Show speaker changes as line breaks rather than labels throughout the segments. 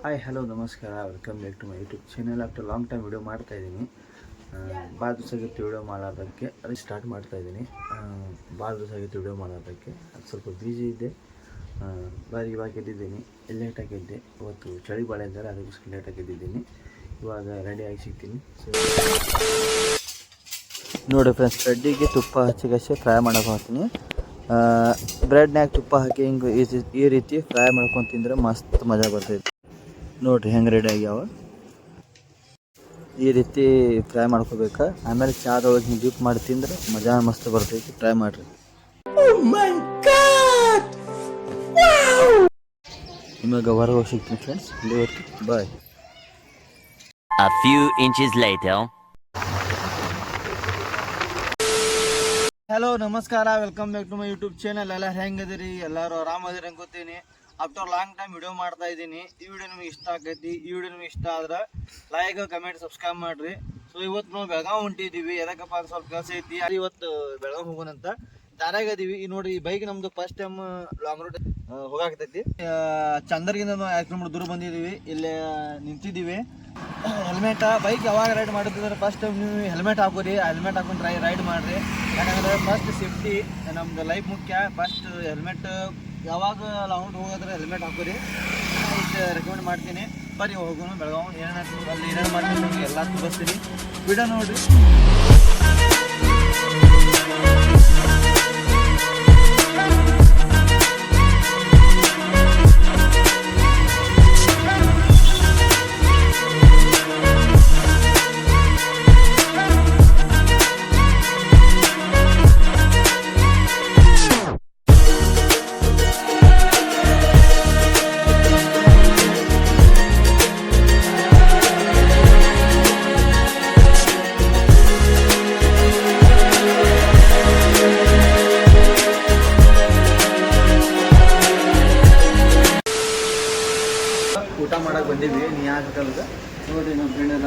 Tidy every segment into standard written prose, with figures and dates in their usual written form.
Hi hello ನಮಸ್ಕಾರ, welcome back to my YouTube channel. After long time video ಮಾಡ್ತಾಯಿದ್ದೀನಿ. ಭಾಳ ದಿವಸ ಆಗಿತ್ತು ವಿಡಿಯೋ ಮಾಡೋದಕ್ಕೆ, ಅದು ಸ್ಟಾರ್ಟ್ ಮಾಡ್ತಾಯಿದ್ದೀನಿ. ಭಾಳ ದಿವಸ ಆಗಿತ್ತು ವಿಡಿಯೋ ಮಾಡೋದಕ್ಕೆ, ಅದು ಸ್ವಲ್ಪ ಬ್ಯುಸಿ ಇದ್ದೆ. ಇವಾಗ ಎದ್ದಿದ್ದೀನಿ, ಲೇಟಾಗಿ ಎದ್ದೆ. ಇವತ್ತು ಚಳಿ ಭಾಳ ಇದ್ದಾರೆ, ಅದಕ್ಕೋಸ್ಕರ ಲೇಟಾಗಿ ಎದ್ದಿದ್ದೀನಿ. ಇವಾಗ ರೆಡಿಯಾಗಿ ಸಿಗ್ತೀನಿ. ನೋಡಿ ಫ್ರೆಂಡ್ಸ್, ಬ್ರೆಡ್ಡಿಗೆ ತುಪ್ಪ ಹಚ್ಚಿ ಫ್ರೈ ಮಾಡೋಕೆ ಹೋಗ್ತೀನಿ. ಬ್ರೆಡ್ನಾಗ ತುಪ್ಪ ಹಾಕಿ ಹಿಂಗೆ ಈ ರೀತಿ ಫ್ರೈ ಮಾಡ್ಕೊಂಡು ತಿಂದರೆ ಮಸ್ತ್ ಮಜಾ ಬರ್ತೈತೆ. ನೋಡಿರಿ ಹೆಂಗೆ ರೆಡಿ ಆಗ್ಯಾವ. ಈ ರೀತಿ ಫ್ರೈ ಮಾಡ್ಕೋಬೇಕು. ಆಮೇಲೆ ಚಾದೊಳಗೆ ಹಿಂಗೆ ಡಿಪ್ ಮಾಡಿ ತಿಂದ್ರೆ ಮಜಾ ಮಸ್ತ್ ಬರ್ತೈತಿ. ಟ್ರೈ ಮಾಡಿರಿ. ನಿಮಗೆ ಹೊರಗೆ ಹೋಗಿ ಸಿಗ್ತೀನಿ friends. Bye.
A few inches later.
Hello ನಮಸ್ಕಾರ, welcome back to my YouTube channel. ಎಲ್ಲ ಹೆಂಗದಿರಿ? ಎಲ್ಲರೂ ಆರಾಮದಿರಿ ಅನ್ಕೋತೀನಿ. ಆಫ್ಟರ್ ಲಾಂಗ್ ಟೈಮ್ ವಿಡಿಯೋ ಮಾಡ್ತಾ ಇದ್ದೀನಿ. ಈ ವಿಡಿಯೋ ನಿಮಗೆ ಇಷ್ಟ ಆಗೈತಿ. ಈ ವಿಡಿಯೋ ನಿಮಗೆ ಇಷ್ಟ ಆದ್ರೆ ಲೈಕ್, ಕಮೆಂಟ್, ಸಬ್ಸ್ಕ್ರೈಬ್ ಮಾಡಿರಿ. ಸೊ ಇವತ್ತು ನಾವು ಬೆಳಗಾವಿ ಹೊಂಟಿದ್ದೀವಿ. ಎದಕ್ಕಪ್ಪ ಸ್ವಲ್ಪ ಕೆಲಸ ಐತಿ. ಅಲ್ಲಿ ಇವತ್ತು ಬೆಳಗಾವಿ ಹೋಗೋಣಂತ ದಾರ್ಯಾಗದೀವಿ. ಈ ನೋಡಿ, ಈ ಬೈಕ್ ನಮ್ದು ಫಸ್ಟ್ ಟೈಮ್ ಲಾಂಗ್ ರೂಟ್ ಹೋಗಾಕತೈತಿ. ಚಂದರ್ಗಿಂದ 2 ಕಿಲೋಮೀಟರ್ ದೂರ ಬಂದಿದ್ದೀವಿ. ಇಲ್ಲೇ ನಿಂತಿದ್ದೀವಿ. ಹೆಲ್ಮೆಟ್, ಬೈಕ್ ಯಾವಾಗ ರೈಡ್ ಮಾಡಿದ್ರೆ ಫಸ್ಟ್ ಟೈಮ್ ನೀವು ಹೆಲ್ಮೆಟ್ ಹಾಕೋರಿ. ಹೆಲ್ಮೆಟ್ ಹಾಕೊಂಡು ರೈಡ್ ಮಾಡಿರಿ. ಯಾಕಂದರೆ ಫಸ್ಟ್ ಸೇಫ್ಟಿ ನಮ್ದು ಲೈಫ್ ಮುಖ್ಯ. ಫಸ್ಟ್ ಹೆಲ್ಮೆಟ್ ಯಾವಾಗ ಲಾಂಗ್ ರೂಟ್ ಹೋಗೋದ್ರೆ ಹೆಲ್ಮೆಟ್ ಹಾಕೋರಿ. ಇಷ್ಟು ರೆಕಮೆಂಡ್ ಮಾಡ್ತೀನಿ. ಬರ್ರಿ ಹೋಗೋಣ ಬೆಳಗಾವಿ. ಏನೇನು ಅಲ್ಲಿ ಏನೇನು ಮಾಡ್ತೀನಿ ನಿಮಗೆ ಎಲ್ಲ ತೋರಿಸ್ತೀನಿ. ವಿಡಿಯೋ ನೋಡಿರಿ. ಊಟ ಮಾಡಕ್ಕೆ ಬಂದೀವಿ. ನೀ ಹಾಕಲ್ದ ನೋಡಿ, ನಮ್ಮ ಫ್ರೆಂಡ್ ಎಲ್ಲ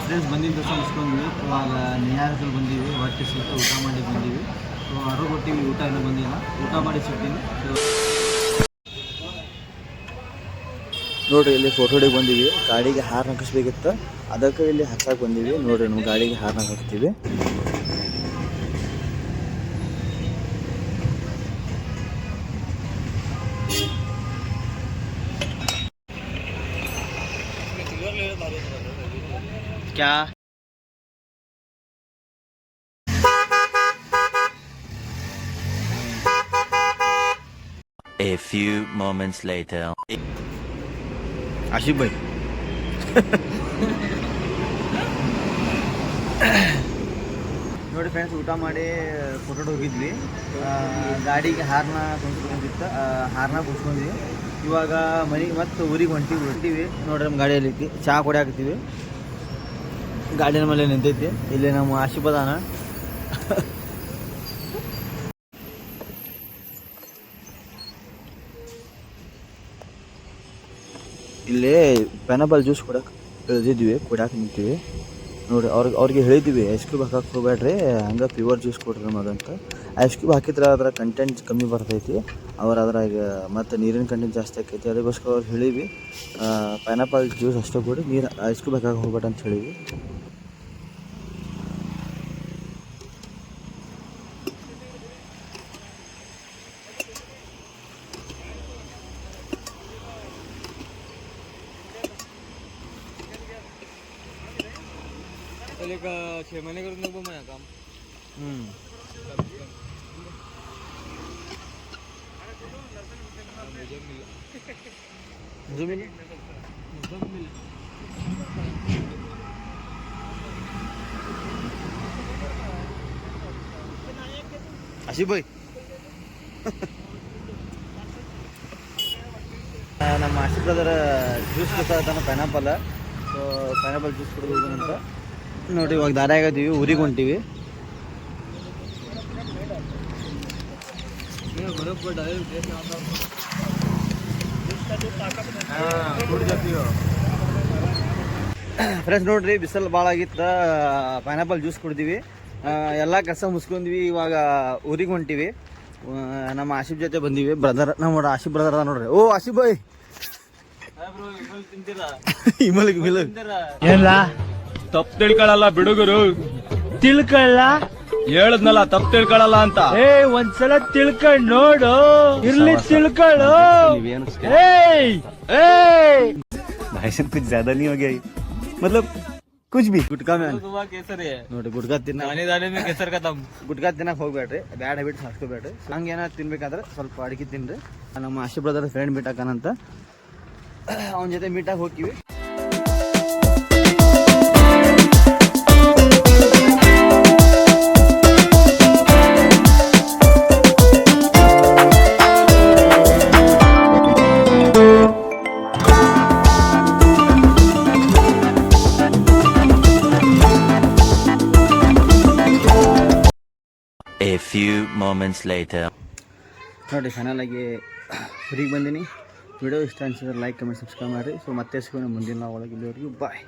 ಫ್ರೆಂಡ್ಸ್ ಬಂದಿದ್ದ ದಿವಸ ಮುಗಿಸ್ಕೊಂಡ್ವಿ. ಇವಾಗ ನಿಹಾರದಲ್ಲಿ ಬಂದೀವಿ. ಹೊಟ್ಟೆ ಸಿಟ್ಟು ಊಟ ಮಾಡಿ ಬಂದೀವಿ. ಸೊ ಅರು ಕೊಟ್ಟಿವಿ, ಊಟ ಇನ್ನೂ ಬಂದಿಲ್ಲ. ಊಟ ಮಾಡಿ ಸಿಗ್ತೀನಿ ನೋಡಿರಿ. ಇಲ್ಲಿ ಫೋಟೋ ಹೊಡಿಗೆ ಬಂದೀವಿ. ಗಾಡಿಗೆ ಹಾರ್ನ್ ಹಾಕಿಸ್ಬೇಕಿತ್ತು, ಅದಕ್ಕೆ ಇಲ್ಲಿ ಹಾಕಕ್ಕೆ ಬಂದೀವಿ. ನೋಡಿರಿ, ನಾವು ಗಾಡಿಗೆ ಹಾರ್ನ್ ಹಾಕ್ತೀವಿ. क्या
A few moments later.
Ashif भाई ನೋಡಿ ಫ್ರೆಂಡ್ಸ್, ಊಟ ಮಾಡಿ ಫೋಟೋ ಹೋಗಿದ್ವಿ. ಗಾಡಿಗೆ ಹಾರ್ನ ಕುಂತ್ಕೊಂಡಿತ್ತು, ಹಾರ್ನ ಕುಂತ್ಕೊಂಡ್ವಿ. ಇವಾಗ ಮನೆಗೆ ಮತ್ತೆ ಊರಿಗೆ ಹೊಂಟೀವಿ. ನೋಡ್ರಿ, ನಮ್ಮ ಗಾಡಿಯಲ್ಲಿ ಐತಿ. ಚಹಾ ಕುಡಿಯಾಕತ್ತೀವಿ. ಗಾಡಿನ ಮೇಲೆ ನಿಂತೈತಿ. ಇಲ್ಲಿ ನಮ್ಮ ಆಶೀರ್ವಾದನ ಇಲ್ಲಿ ಪೈನಾಪಲ್ ಜ್ಯೂಸ್ ಕುಡಿಯಾಕೆ ನಿಂತೀವಿ. ನೋಡಿ, ಅವ್ರಿಗೆ ಹೇಳಿದ್ವಿ ಐಸ್ ಕ್ಯೂಬ್ ಹಾಕಕ್ಕೆ ಹೋಗ್ಬೇಡ್ರಿ, ಹಂಗೆ ಪ್ಯೂರ್ ಜ್ಯೂಸ್ ಕೊಡ್ರಿ ನಮಗಂತ. ಐಸ್ ಕ್ಯೂಬ್ ಹಾಕಿದ್ರೆ ಅದರ ಕಂಟೆಂಟ್ ಕಮ್ಮಿ ಬರ್ತೈತಿ. ಅದ್ರಾಗ ಮತ್ತು ನೀರಿನ ಕಂಟೆಂಟ್ ಜಾಸ್ತಿ ಆಕೈತಿ. ಅದಕ್ಕೋಸ್ಕರ ಅವ್ರು ಹೇಳಿವಿ ಪೈನಾಪಲ್ ಜ್ಯೂಸ್ ಅಷ್ಟೇ ಕೊಡಿ, ನೀರು ಐಸ್ ಕ್ಯೂಬ್ ಹಾಕಕ್ಕೆ ಹೋಗ್ಬೇಡ ಅಂತ ಹೇಳಿವಿ.
एक 6 महिने करून नको माझ्या काम.
आशिफ भाई ನಮ್ಮ ಆಶೀಫ್ ಬ್ರದರ್ ಜ್ಯೂಸ್ ಕೊಡ್ತಾನೆ ಪೈನಾಪಲ್. ಸೊ ಪೈನಾಪಲ್ ಜ್ಯೂಸ್ ಕುಡಿದು ಅಂತ ನೋಡಿ. ಇವಾಗ ದಾರ್ಯಾಗದೀವಿ, ಊರಿಗೆ ಹೊಂಟೀವಿ. ಫ್ರೆಂಡ್ಸ್ ನೋಡ್ರಿ, ಬಿಸಿಲು ಭಾಳ ಆಗಿತ್ತು. ಪೈನಾಪಲ್ ಜ್ಯೂಸ್ ಕುಡ್ದೀವಿ, ಎಲ್ಲ ಕೆಲಸ ಮುಗಿಸ್ಕೊಂಡ್ವಿ. ಇವಾಗ ಊರಿಗೆ ಹೊಂಟಿವಿ. ನಮ್ಮ ಆಶಿಫ್ ಜೊತೆ ಬಂದೀವಿ. ಬ್ರದರ್, ನಮ್ಮ ಆಶಿಫ್ ಬ್ರದರ್ ಅದ ನೋಡ್ರಿ. ಓ ಆಶಿಫ್ ಬಾಯ್, ಇಮಲಿಗೆ ಮಿಲಕ್
ಎಲ್ಲ
ತಪ್ಪು ತಿಳ್ಕೊಳಲ್ಲ ಬಿಡುಗರು.
ತಿಳ್ಕೊಳ್ಳ
ಹೇಳದ್ನಲ್ಲ ತಪ್ಪು ತಿಳ್ಕೊಳಲ್ಲ ಅಂತ.
ಒಂದ್ಸಲ ತಿಳ್ಕೊಂಡ್ ನೋಡು, ಇರ್ಲಿ ತಿಳ್ಕೊಳ್ಳು.
भाई साहब कुछ ज्यादा नहीं हो गया ये? मतलब कुछ भी
ಗುಟ್ಕಾ ಮ್ಯಾನ್
ಕೇಸರ್ है
ನೋಡ್ರಿ. ಗುಟ್ಕಾ ತಿನ್ನ
दाने दाने में केसर खत्म.
ಗುಟ್ಕಾ ತಿನ್ನಕ್ ಹೋಗ್ಬೇಡ್ರಿ, ಬ್ಯಾಡ್ ಹ್ಯಾಬಿಟ್ಸ್ ಹಾಕ್ಕೋಬೇಡ್ರಿ. ಹಂಗೆ ಏನಾದ್ರು ತಿನ್ಬೇಕಾದ್ರೆ ಸ್ವಲ್ಪ ಅಡಿಕೆ ತಿನ್ರಿ. ನಮ್ಮ ಆಶಿಫ್ ಬ್ರದರ್ ಫ್ರೆಂಡ್ ಮೀಟ್ ಹಾಕನಂತ, ಅವನ ಜೊತೆ ಮೀಟಾಗಿ ಹೋಗ್ತೀವಿ.
A few moments later.
ನೋಡಿ, ಫೈನಲ್ ಆಗಿ ಊರಿಗೆ ಬಂದೀನಿ. ವಿಡಿಯೋ ಇಷ್ಟ ಅನ್ಸಿದ್ರೆ ಲೈಕ್, ಕಮೆಂಟ್, ಸಬ್ಸ್ಕ್ರೈಬ್ ಮಾಡಿರಿ. ಸೊ ಮತ್ತೆ ಸಿಗೋಣ ಮುಂದಿನ ಒಳಗೆ. ಇಲ್ಲಿವರೆಗೂ ಬಾಯ್.